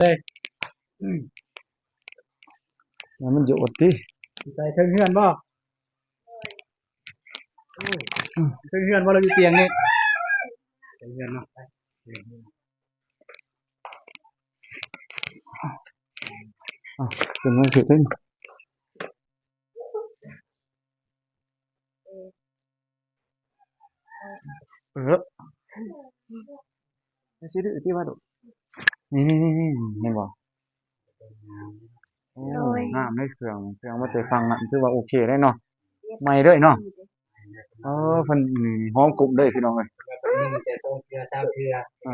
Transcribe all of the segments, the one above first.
เลยอืมมันอยู่อดที่ใส่เชิงเฮือนบ่เชิงเฮือนบ่เราอยู่เตียงนี่เชิงเฮือนเนาะไปเป็นมันคือเต้นนี่สิดื้อที่ว่าดุนี่เห็นบ่โอ้งามเลยเครื่องมาแต่ฟังนั่นคือว่าโอเคได้เนาะใหม่เด้อเนาะเพิ่นนี่หอมกลุ่มเด้อพี่น้องเอ้ยนี่แต่ทรงเทือตามเทืออ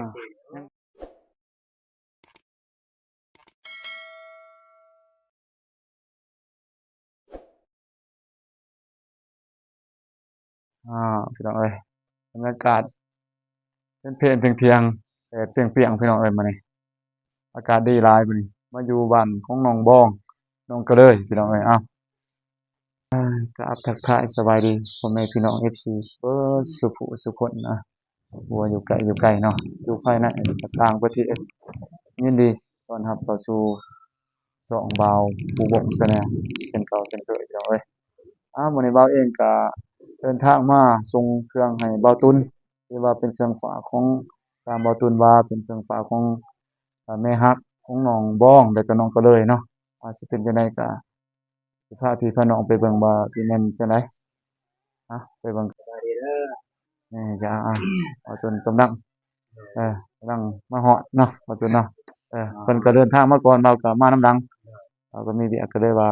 ่าพี่น้องเอ้ยบรรยากาศเป็นเพลงเที่ยงๆแต่เปียงๆพี่น้องเอ้ยมื้อนี้อากาศดีหลายมื้อนี้มาอยู่บ้านของน้องบองน้องกระเลยพี่น้องเอ้ยครับทักทายสบายดีพ่อแม่พี่น้อง FC เบิดสุขุสุคนนะบัวอยู่ไกลเนาะอยู่ภายในต่างประเทศยินดีต้อนรับเข้าสู่ช่องบ่าวผู้บกแสดงเช่นเก่าเช่นเคยพี่น้องเอ้ยมื้อนี้บ่าวเองก็เดินทางมาส่งเครื่องให้บ่าวตุลที่ว่าเป็นเครื่องฝากของทางบ่าวตุลว่าเป็นเครื่องฝากของแม่ฮักของน้องบ้องแล้วก็น้องก็เลยเนาะสิเป็นจังไดก็สิพาพี่พาน้องไปเบิ่งว่าสิแม่นจังไดไปเบิ่ง สบายดีเด้อนี่จะเอาจนกำลังกำลังมาฮอดเนาะเอาจนเนาะเพิ่นก็เดินทางมาก่อนเราก็มาน้ำหลังเราก็มีเวียกก็เลยว่า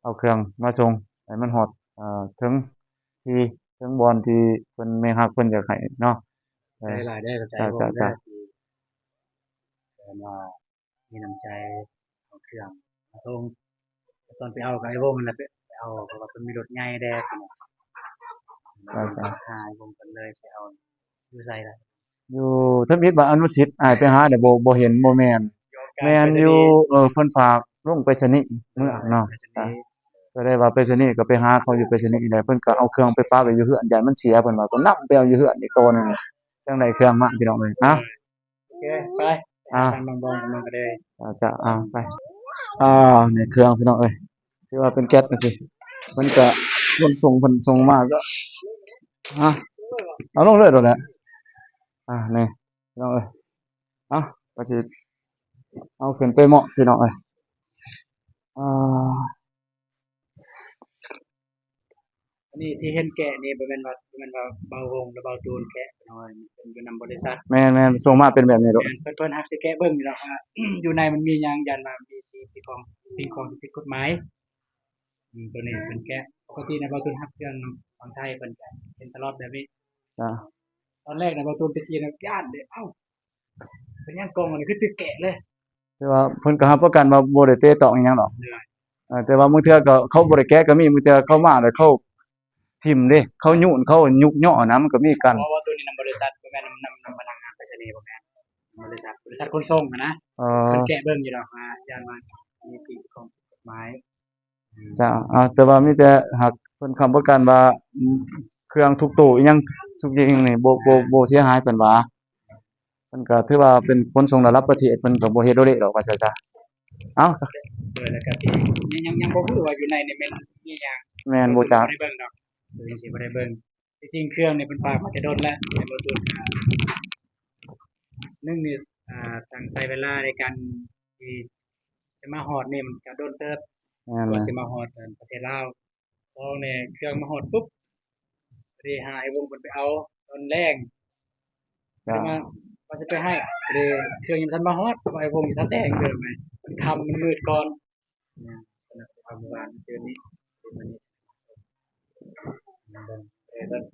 เอาเครื่องมาส่งให้มันฮอดถึงที่ถึงบ่อนที่เพิ่นแม่ฮักเพิ่นอยากให้เนาะเอใจอหลายได้อใจวงได้จ้ะอที่แต่ว่ามีน้ำใจเอาเครื่องมาส่งตอนไปเอากับไอ้วงนั่นแหละไปเอาเพราะว่าเพิ่นมีรถใหญ่แดกหายวงกันเลยไปเอาอยู่ไสล่ะอยู่ทมิตรบ้านอนุชิตอ้ายไปหาแต่บ่เห็นบ่แม่นการแม่ไปรษณีนอยู่ย์เพิ่นฝากลงไปรษณีย์มื้อเนาะไปรษณีย์ก็ได้ว่าไปรษณีย์ก็ไปหาเขาอยู่ไปรษณีย์นี่แหละเพิ่นก็เอาเครื่องไปฝากไว้อยู่เรือนย้านมันเสียเพิ่นว่าก็นำไปเอาอยู่เรือนอีกโตหนึงจั่งได้เครื่องมาพี่น้องเอ้ยโอเคไปทางบางๆกำลังก็ได้จะไปนี่เครื่องพี่น้องเอ้ยที่ว่าเป็นแก๊สจังซี่มันก็เพิ่นส่งมาก็อ่าเอาลงเลยโดดแหละนี่พี่น้องเอ้ยก็สิเอาขึ้นไปเหมาะพี่น้องเอ้ยอ่าอันนี้ที่เห็นแกะนี่บ่แม่นว่าเบาวงหรือเบาตูนแกะน้อยเป็นอยู่นำบริษัทแม่นๆส่งมาเป็นแบบนี้โดดแม่นเพิ่นฮักสิแกะเบิ่งนี่ดอกว่าอยู่ในมันมีหยังยันว่ามีสิ่งของที่ผิดกฎหมายตัวนี้เพิ่นแกะปกติน่ะเบาตูนฮักเครื่องฝั่งไทยเพิ่นก็เห็นตลอดแบบนี้จ้ะตอนแรกน่ะเบาตูนไปขี่น่ะย้านเด้เอ้าเป็นหยังกล่องอันนี้คือตึกแกะเลยแต่ว่าเพิ่นก็รับประกันว่าบ่ได้เตะตอกอิหยังดอกเหนื่อยแต่ว่าบางเทื่อก็เขาบ่ได้แกะก็มีบางเทื่อเขามาแล้วเขาทิ่มเด้เขายุ่นเขายุกย่อนะมันก็มีกันเพราะว่าตัวนี้นำบริษัทบ่แม่นนำพนักงานไปรษณีย์บ่แม่นบริษัทขนส่งอะนะเอ่เพิ่นอแกะเบิ่งอยู่ดอกว่าย้านว่ามีสิ่งของผิดกฎหมายจ้ะแต่ว่ามีแต่หากเพิ่นค้ำประกันว่าเครื่องทุกตู้อิหยังทุกอย่างนี่บ่เสียหายเพิ่นว่าเพิ่นก็ถือว่าเป็นขนส่งระดับประเทศเพิ่นก็บ่เฮ็ดโดเดะดอกว่าซะจ้ะเอ้าแล้วก็ที่ยังบ่รู้ว่าอยู่ในนี่แม่นมีหยังแม่นบ่จักบ่ได้เบิ่งดอกตัวนี้สิบ่ได้เบิ่งที่จริงเครื่องนี่เพิ่นฝากมาแต่โดนแล้วแต่บ่ตูน1นี่ต้องใช้เวลาในการที่จะมาฮอดนี่มันก็โดนเติบแม่นกว่านะสิมาฮอดประเทศลาว2นี่เครื่องมาฮอดปุ๊บพอดีหาไอ้วงเพิ่นไปเอาตอนแรงจ้ะสิมาว่าสิไปให้พอดีเครื่องยังบ่ทันมาฮอดไอ้วงอยู่ทันแดงเด้อแม่มันค่ำมันมืดก่อนเพิ่นเอาเมื่อวานคืนนี้มื้อนี้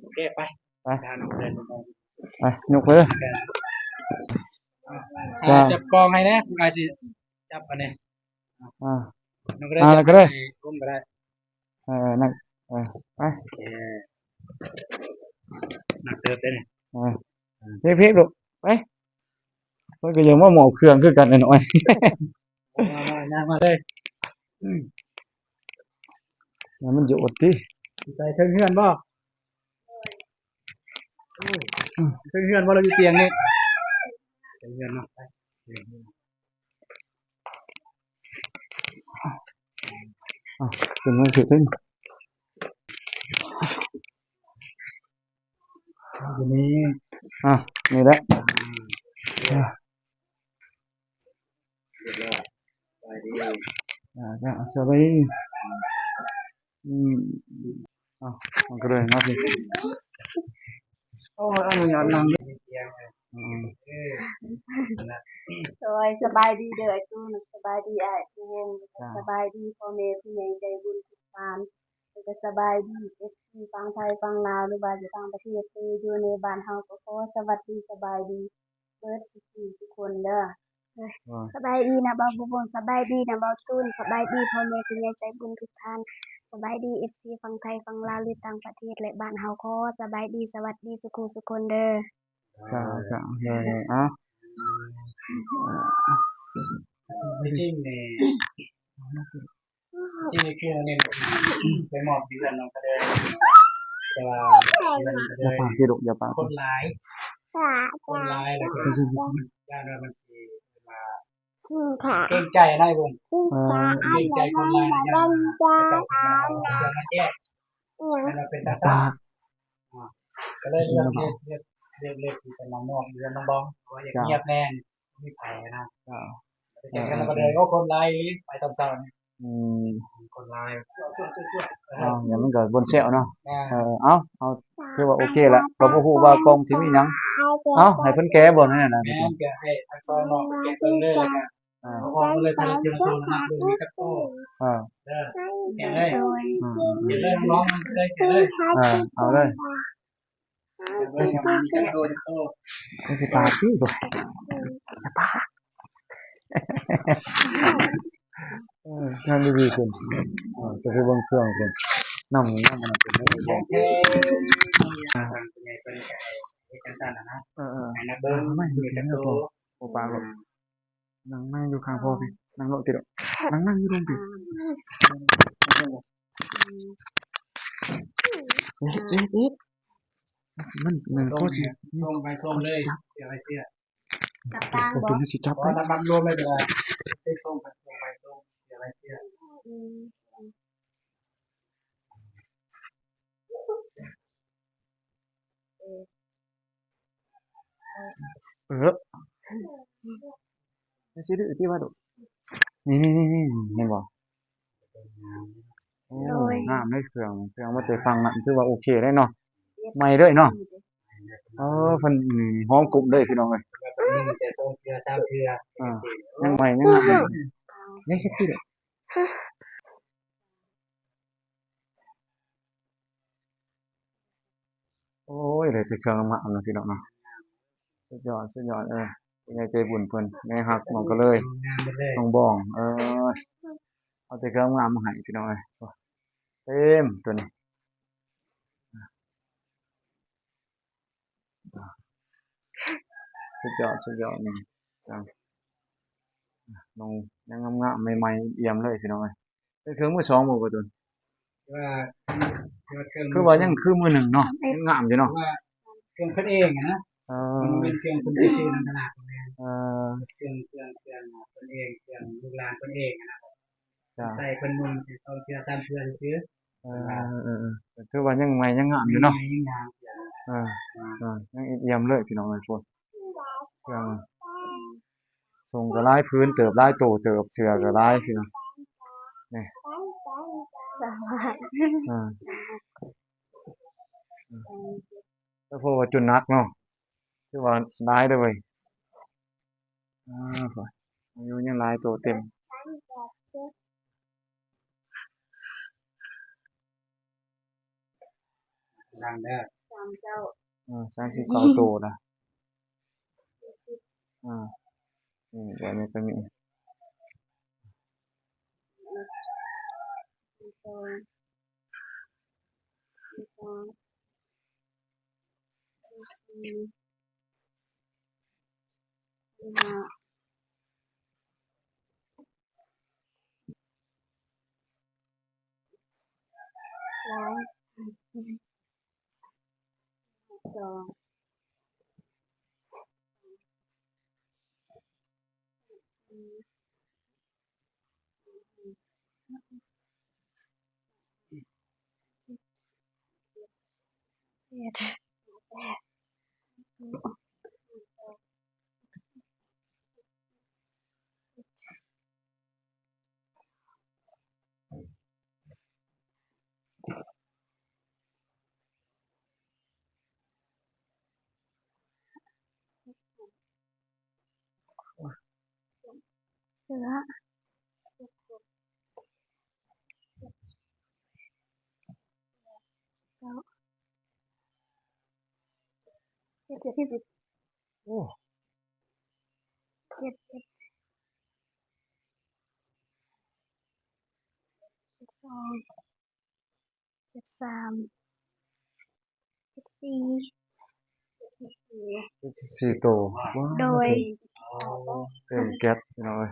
โอเคไปไปทางเดินไปยกเลยจ้ะจับกองให้นะผมอาจสิจับอันนี้อ่าน้องก็ได้จับก็ได้ให้อุ้มก็ได้นั่นไปโอเคหนักเติบเด้อนี่เพี่ลูกไปเพิ่นก็ยังมาเหมาเครื่องคือกันน้อยมาเลยๆมันอยู่อดติใส่เชิงเฮือนบ่เชิงเฮือนบ่เราอยู่เตียงนี่เชิงเฮือนเนาะไป เป็นมือถือขึ้น ทีนี้ นี่แหละ ไปดี จะสบายมันก็เลยมาสิโอ้ยอนุญาตนั่ง เสียงนะ โดยสบายดีเด้อไอ้ตู้นสบายดีไอ้ตู้วงสบายดีพ่อแม่ผู้ใหญ่ใจบุญทุกท่านแล้วก็สบายดีFCฟังไทยฟังลาวหรือว่าอยู่ต่างประเทศที่อยู่ในบ้านเฮาก็ขอสวัสดีสบายดีเบิดทุกคนเด้อสบายดีนะบ่าวบุญสบายดีนะบ่าวตูนสบายดีพ่อแม่ผู้ใหญ่ใจบุญทุกท่านสบายดี FC ฟังไทยฟังลาวหรือต่างประเทศและบ้านเฮาขอสบายดีสวัสดีทุกคนเด้อ จะเลยจริงเนี่ยจริงคือเนี่ยไปมอบที่กันน้องก็ได้แต่ว่ามันก็ อย่า ได้ ปากที่ดุอย่าปาก คนร้ายแล้วก็ย่านว่ามันสิมาเกรงใจได้บ่เกรงใจคนร้ายย่านจะมาแจ้งให้เราเป็นตาซ่าก็เลยเลือกที่จะมามอบเรื่องน้องบ้องเพราะว่าอย่างเงียบแน่นไม่ไปนะแต่กันแล้วก็เลยก็คนร้ายไปตามเศร้าคนร้ายอย่างมันก็บนเซลเนาะเอาคือว่าโอเคละก็บ่ฮู้ว่ากองสิมีหยังให้เพิ่นแก้บ่นั่นน่ะ แม่นก็ให้ทางซอยน้องแกเบิ่งเด้อแล้วก็ออกมาเลยทางเทียมโซนนะดูมีจักโตเด้อแกเลยเดี๋ยวเลยน้องเลยแกเลยเอาเลย เบิ่งสิมีจักโตจักโต ก็สิปากที่บ่นั่นดีขึ้นก็คือเบิ่งเครื่องขึ้นนำมันเป็นได้บ่ โอเคทางเป็นไงเป็นไงเป็นกันซั่นนะให้นะเบิ่งมีจักโต บ่ปากหรอกนั่งอยู่ข้างพ่อพี่นั่งโลดติดนั่งอยู่ตรงพี่มันก็สิ ส่งไปส่งเลยเดี๋ยวไปเสีย จับตางบ่ เป็นสิจับ เพราะรับรวมไม่เป็นไรไปส่งไปส่งเดี๋ยวไปเสีย สิดื้อที่ว่าดุนี่เห็นบ่โอ้งามเลยเครื่องมาแต่ฟังนั่นคือว่าโอเคได้เนาะใหม่เลยเนาะเพิ่นหอมกลุ่มเลยพี่น้องเอ้ย แต่ส่งเทือตามเทือ ยังใหม่ยังงามเลยนี่เฮ็ดที่โอ้ยได้แต่เครื่องงามเนาะพี่น้องเนาะสุดยอดเป็นไงใจบุญเพิ่นแม่ฮักน้องก็เลย งานไปเลย น้องบ้องเอาแต่เครื่องงามมาให้พี่น้องเอ้ยเต็มตัวนี้สุดยอดนี่จังน้องยังงามๆใหม่ๆเอี่ยมเลยพี่น้องเอ้ยเป็นเครื่องมือสองบ่บ่ตุน ว่าเครื่อง คือว่ายังคือมือหนึ่งเนาะยังงามอยู่เนาะ ว่าเครื่องเพิ่นเองนะมันเป็นเครื่องเพิ่นซื้อในตลาดแม่เครื่องเพิ่นเองเครื่องลูกหลานเพิ่นเองนะใส่เพิ่นนุ่งส่งเทือตามเทือซื้อคือว่ายังใหม่ยังงามอยู่เนาะ ยิ่งงาม ยังเอี่ยมเลยพี่น้องเอ้ยพุ่นเครื่องทรงก็หลายพื้นเติบหลายโตเติบเสื้อก็หลายพี่น้องนี่แล้วพอว่าจุดนักเนาะคือว่าหลายเด้อเว้ยพุ่นอายุยังหลายโตเต็ม ดังเด้อ 39โตนะนี่เดี๋ยวนี้ก็มี เสือ70โอ้ 72 73 74 14ตัวว้าว โดย เต็มแก๊สพี่น้องเอ้ย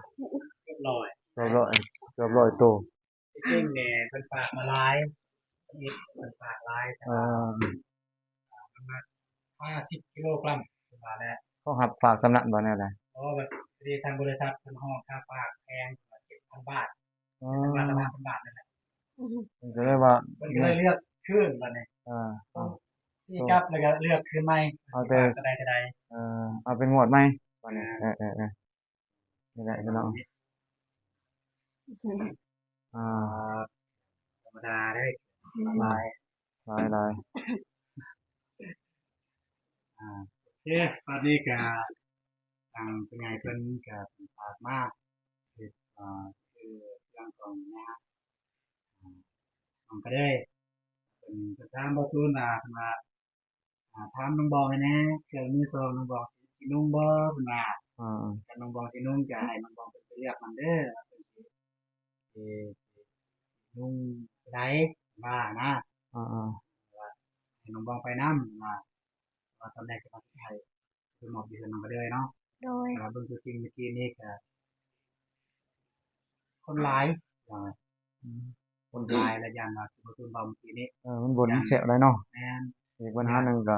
เรียบร้อย เกือบร้อยตัว จริงๆเนี่ยเป็นฝากมาลายเป็นฝากลายแต่ อ่า ประมาณ50 กิโลกรัมประมาณนั้น เขาหับฝากสำนักบ่แน่ล่ะ เพราะว่าแบบทางบริษัทเป็นห้องค่าฝากแพง7,000 บาท อ๋อ วันละ1,000 บาทนั่นแหละ มันก็เลยว่า มันก็เลยเลือกคืนบัดนี้ อ่า ที่กลับแล้วก็เลือกคืนใหม่ เอาแต่ ก็ได้ เอาเป็นงวดไหมบัดนี้นี่แหละพี่น้องอ่า ธรรมดาได้ลาย หลาย โอเคตอนนี้ก็ทางเป็นไงเพิ่นก็ฝากมาคือคือเรื่องของนะของก็ได้เป็นถามบ่ตูนว่าถามน้องบองให้แหน่เครื่องมือสองน้องบองสินุ่งบ่เพิ่นว่า อ่า ถ้าน้องบองสินุ่งก็ให้น้องบองเพิ่นไปเลือกมันเด้อว่าเพิ่นสินุ่งได้ว่านะ อ่า ว่าให้น้องบองไปนำว่าตอนแรกก็ว่าสิให้เพิ่นมอบอยู่กับน้องก็เลยเนาะ โดย เบิ่งตัวจริงเมื่อกี้นี่ก็คนหลายว่า อืม คนหลายและยันว่าสิบ่ตูนเว้าเมื่อกี้นี้ มันบ่นเสียอะไรเนาะ แม่น อีกปัญหาหนึงก็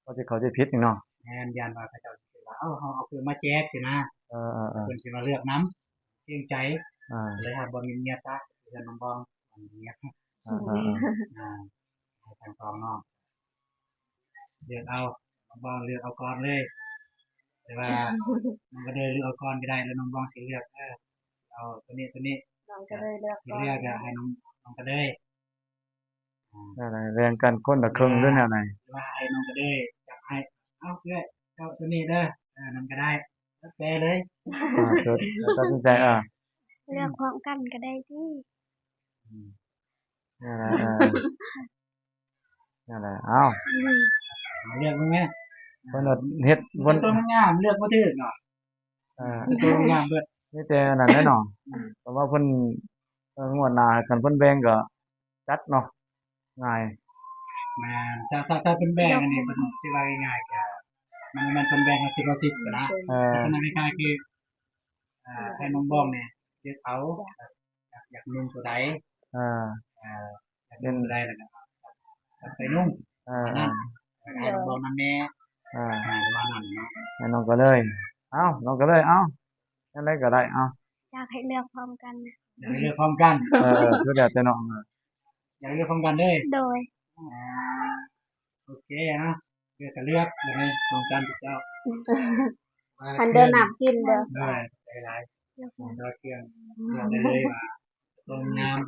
เขาสิเข้าใจผิดนี่เนาะ แม่นยันว่าเขาเจ้าสิคิดว่าเอ้าเฮาเอาเครื่องมาแจกสินะ เออ เพิ่นสิมาเลือกนํเกรงใจ เลยหาบ่เงียบๆซะเพิ่นน้องบองเงียบให้ทางกองเนาะเลือกเอาน้องบองเลือกเอาก่อนเลยแต่ว่ามันก็เลยเลือกเอาก่อนก็ได้แล้วน้องบองสิเลือกเอาตัวนี้ น้องก็เลยเลือก สิ ก่อน เลือกก็ให้น้องก็เลย อะไรแรงกันคนละครึ่งหรือแนวไหน ว่าให้น้องก็เลยจับให้เอาเอ้ยเจ้าตัวนี้เด้อนั่นก็ได้แล้วแต่เลย สุดตัดสินใจเลือกพร้อมกันก็ได้ติ นั่นแหละอ้าว เลือกมึงแม่ เพิ่นเฮ็ด เพิ่นตัวมันงามเลือกบ่ถูกเนาะตัวมันงามเบิด มีแต่นั่นแหละเนาะเพราะว่าเพิ่นงวดหน้าคันเพิ่นแบ่งก็จัดเนาะง่าย แม่นถ้าเป็นแบ่งอันนี้มันสิว่าง่ายๆก็มันเป็นแบ่ง10 10ก็นะลักษณะคล้ายๆคือให้น้องบ้องเนี่ยเลือกเอาอยากนุ่งตัวใดอยากนุ่งตัวใดแล้วก็ไปนุ่งนั่นให้น้องบ้องนำแน่ประมาณนั้นเนาะ ให้น้องก็เลยน้องก็เลยจังได๋ก็ได้อยากให้เลือกพร้อมกัน อยากให้เลือกพร้อมกัน คือแล้วแต่น้อง อยากให้เลือกพร้อมกันเลย โดย โอเคนะเลือกก็เลือกเลยพร้อมกันทุกเจ้า อันเดินนับกินเด้อ ได้หลายๆดอกเครื่องเลือกได้เลยว่าตรงงาม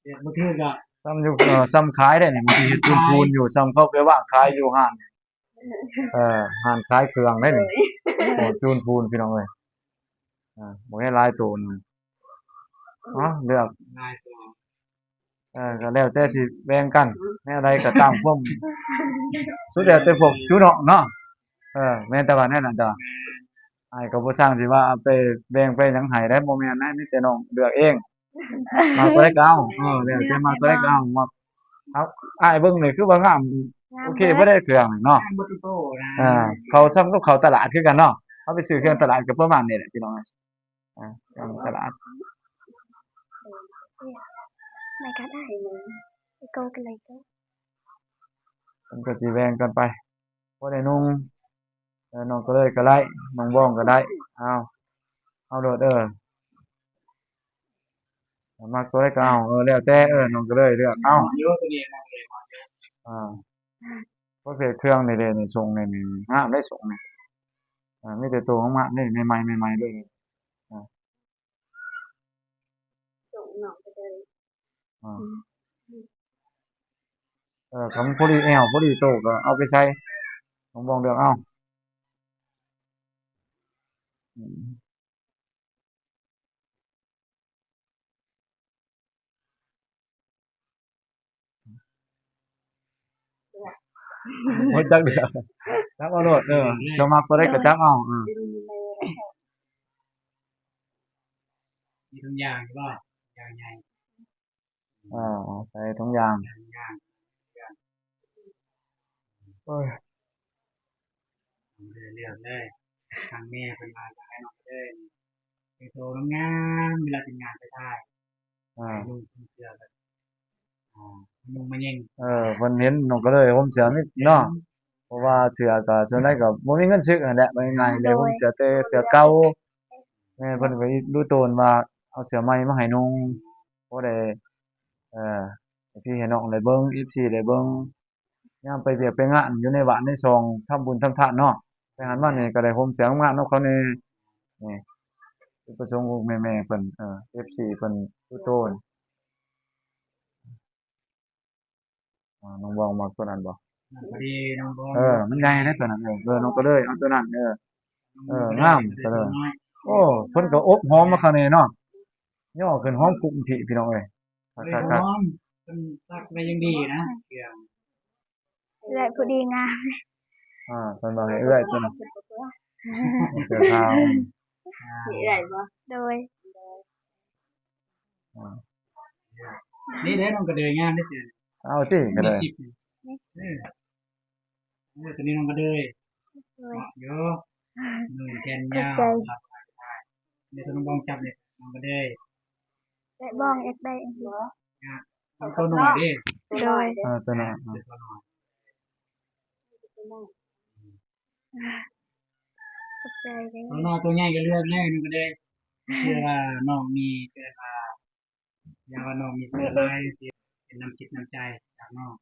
เลือกบ่ถูกก็ ซ้ำอยู่ซ้ำขายได้นี่บางทีเฮ็ดปูนอยู่ซ้ำเขาไปว่างขายอยู่ห้านห้านขายเครื่องได้นี่โอ้จูนปูนพี่น้องเอ้ยบ่ให้หลายตัวนี่เลือก ง่ายตัว ก็แล้วแต่สิแบ่งกันแนวใดก็ตามความสุดแล้วแต่พวกจูเนาะแม่นแต่ว่าแน่นอนจ้ะอ้ายก็บ่สร้างสิว่าเอาไปแบ่งไปหยังให้ได้บ่แม่นนะมีแต่น้องเลือกเองมาตัวใดก็เอาแล้วแต่มาตัวใดก็เอาอ้ายเบิ่งนี่คือว่างามโอเคบ่ได้เครื่องเนาะ งามบ่ทุกโตนะ เขาซ้ำกับเขาตลาดคือกันเนาะเขาไปซื้อเครื่องตลาดก็ประมาณนี้แหละพี่น้องเครื่องตลาด ไม่ก็ได้ไปโกกันเลยก็ มันก็สิแบ่งกันไปบ่ได้นุ่งน้องก็เลยก็ได้น้องบ้องก็ได้เอาโลด มักตัวใดก็เอาแล้วแต่น้องก็เลยเลือกเอา เยอะตัวนี้นะเลย อ่าประเภทเครื่องนี่เด้นี่ทรงนี่งามได้ทรงนี่มีแต่ตัวงามๆนี่ใหม่ๆเลยอ่า ส่งน้องไปเลย อ่าคำพอดีแอวพอดีโตก็เอาไปใส่ผมบอกเลือกเอาอืมบ่จักเด้อจักเอาโลดจะมักตัวใดก็จักเอาดึงเลย มีทุกอย่างใช่ป่ะอย่างใหญ่ ใส่ถุงยาง อย่างโอ้ย เลือกเลยทางแม่เป็นมาจะให้น้องเลยเป็นโตงามเวลาทำงานไปได้ นุ่งเสื้อแบบนุ่งมายิง เพิ่นเห็นน้องก็เลยห่มเสื้อมิดเนาะเพราะว่าเสื้อก็ส่วนใหญ่ก็บ่มีเงินซื้อนั่นแหละว่าง่ายๆเลยห่มเสื้อแต่เสื้อเก่าแม่เพิ่นก็รู้โตนว่าเอาเสื้อใหม่มาให้นุ่งบ่ได้เอ่อให้พี่ให้น้องได้เบิ่ง FC ได้เบิ่งยามไปเวียกไปงานอยู่ในบ้านในซองทำบุญทำทานเนาะไปหันมานี่ก็ได้ห่มเสื้องามๆนำเขาแน่นี่จุดประสงค์ของแม่ๆเพิ่นFC เพิ่นรู้โตนน้องบองมักตัวนั้นบ่ พอดีน้องบอล มันใหญ่เด้อตัวนั้นน้องก็เลยเอาตัวนั้นงามก็เลยโอ้เพิ่นก็อบหอมมาคักแน่เนาะย่อขึ้นหอมกุมถิพี่น้องเอ้ยเลย คั น้ ก องเป็นซักไปยังดีนะเกี่ยง เลยพอดีงาม เพิ่นบอกให้เอื้อยตัวนั้นเสื้อขาว มีอะไรบ่โดย นี่เด้น้องก็เดินงานได้เสีย เอาติก็ได้ สิบตัวนี้น้องก็เดิน โดย เยอะหนึ่งแขนยาวรับได้เดี๋ยวน้องบองจับเนี่ยน้องก็เดิน และบ้องเอ็กได้เองบ่ ตัวหน่อยดิ โดย ตัวนั้น เสร็จตัวหน่อย ขอบใจเลย ตัวน้อยตัวใหญ่ก็เลือกเลยน้องก็เดินเชื่อว่าน้องมีเสื้อผ้าอย่างว่าน้องมีเสื้อลายเป็นน้ำจิตน้ำใจจากน้อง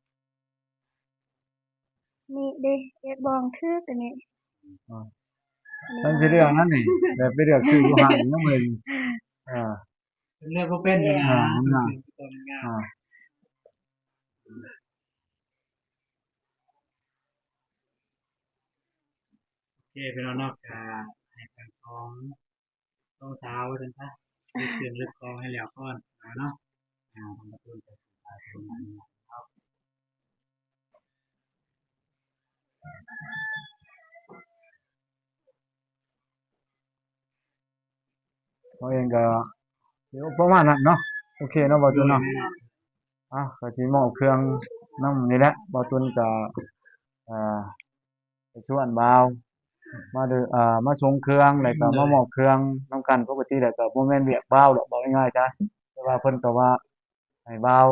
นี่เด้เอ็กบ้องทึกอันนี้ เพิ่นสิเลือกนั่นนี่แบบไปเลือกซื้ออยู่ห้างยังเบิ่งอ่า เลือกก็เป็นเลยนะตัวงาม โอเคเป็นนอกจากให้เป็นของต้องเช้าจนซะลึกเกินลึกกองให้แล้วก่อนเนาะทำประตูจะตรงนั้นเขาเองก็เดี๋ยวประมาณนั้นเนาะโอเคเนาะบ่ตุนเนาะก็สิมอบเครื่องนำนี่แหละบ่ตุนก็อ่าไปชวนบ่าวมาเด้อมาส่งเครื่องแล้วก็มามอบเครื่องนำกันปกติแล้วก็บ่แม่นเวียกบ่าวดอกบอกง่ายๆจ้ะแต่ว่าเพิ่นก็ว่าให้บ่าว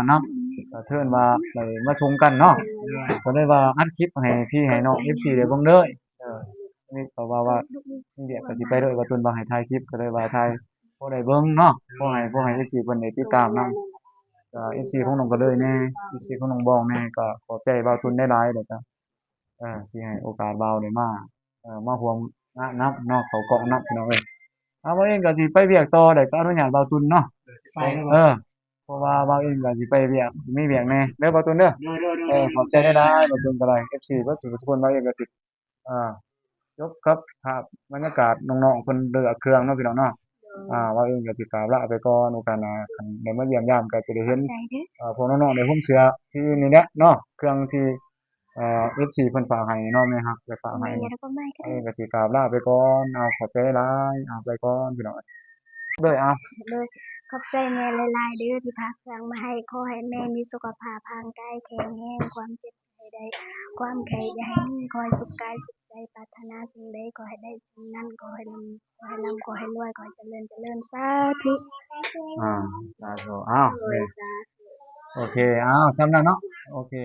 นำก็เชิญว่าได้มาส่งกันเนาะก็เลยว่าอัดคลิปให้พี่ให้น้อง FC ได้เบิ่งเด้อนี่ก็ว่ามีเวียกก็สิไปเลยบ่ตุนว่าให้ถ่ายคลิปก็เลยว่าถ่ายพอได้เบิ่งเนาะพอให้ FC เพิ่นได้ติดตามนำFC ของน้องก็เลยแน่ FC ของน้องบองแน่ก็ขอบใจบ่าวตุนหลายๆเด้อจ้ะที่ให้โอกาสบ่าวได้มาร่วมงานนำเนาะเข้ากล้องนำพี่น้องเอ้ยบ่าวเองก็สิไปเวียกต่อได้ก็อนุญาตบ่าวตุนเนาะ ไปแล้ว เพราะว่าบ่าวเองก็สิไปเวียกมีเวียกแหน่เด้อบ่าวตุนเด้อขอบใจหลายๆบ่าวตุนก็ได้ FC เบิดทุกคนบ่าวเองก็สิอ่ายกครับภาพบรรยากาศน้องๆเพิ่นเลือกเครื่องเนาะพี่น้องเนาะบ่าวเองก็สิกราบลาไปก่อนโอกาสหน้าคันได้มาเยี่ยมยามก็จะได้เห็น ใจเด้อ พวกน้องๆได้ห่มเสื้อที่นี่แหละเนาะเครื่องที่FC เพิ่นฝากให้เนาะแม่ฮักได้ฝากให้ แล้วก็ไม่ก็ได้ ก็สิกราบลาไปก่อนขอบใจหลายไปก่อนพี่น้องเด้อเลยขอบใจแม่หลายๆเด้อที่พาเครื่องมาให้ขอให้แม่มีสุขภาพร่างกายแข็งแรงความเจ็บให้ได้ความไข้อย่าให้มีขอให้สุขกายสุขใจปรารถนาสิ่งใดขอให้ได้สิ่งนั้นขอให้ร่ำขอให้รวยขอให้เจริญสาธุ สาธุโอเคส่ำนั้นเนาะโอเค